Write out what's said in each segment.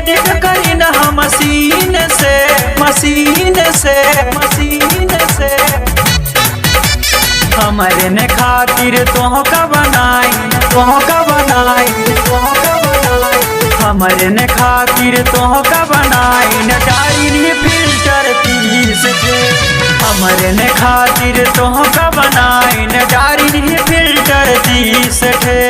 Edit करी न हम मशीन से हमारे ने खातिर तोहका बनाई हमारे ने खातिर तोहका बनाई न डायरी फिल्टर 30 के हमारे ने खातिर तोहका बनाई न डायरी फिल्टर 30 के।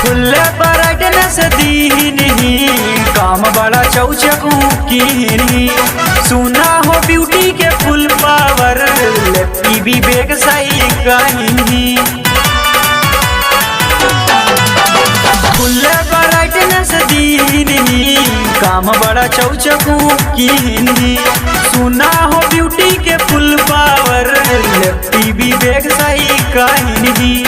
फुल्ले ब्राइटनेस दीन ही काम बड़ा चौचकू की सुना हो ब्यूटी के फुल पावर लेफ्टी भी बेग सही कहीं फुल्ले ब्राइटनेस दीन ही काम बड़ा चौचकू की सुना हो ब्यूटी के फुल पावर लेफ्टी भी बेग सही कहीं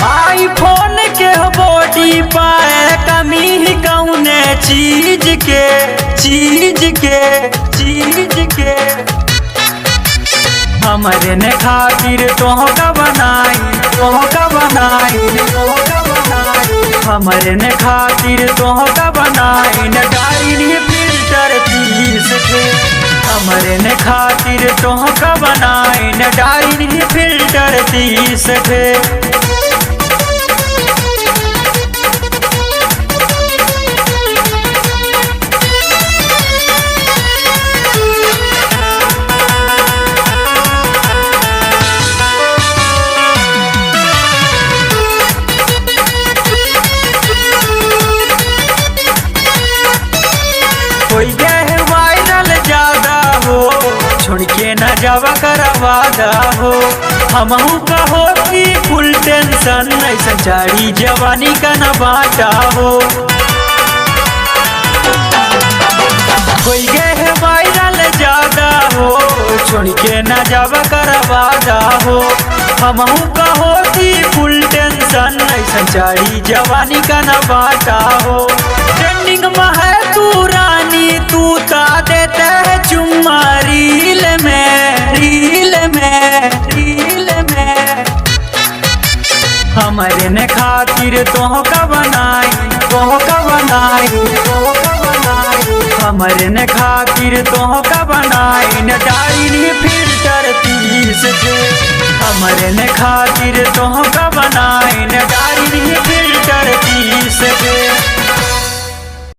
आईफोन के बॉडी पाए कमी ही कौने चीज के हमारे ने खातिर तोहका बनाई हमारे ने खातिर तोहका बनाई न डायरी फिल्टर 30 के हमारे ने खातिर तोहका बनाई न डायरी फिल्टर 30 के। कोई गए वायरल ज्यादा हो छोड़ के न जावा करवादा हो हमहू कहो कि फुल टेंशन ऐसा चारी जवानी का न बाटा हो कोई गए वायरल ज्यादा हो छोड़ के न जावा करवादा हो हमहू कहो कि फुल टेंशन ऐसा चारी जवानी का न बाटा हो ट्रेंडिंग में है तू रानी तू ता देते है चुम्मा रील में हमारे ने खातिर तोहका बनाई हमारे ने खातिर तोहका बनाई न डायरी फिल्टर 30 के हमारे ने खातिर तोहका बनाई न डायरी फिल्टर 30 के।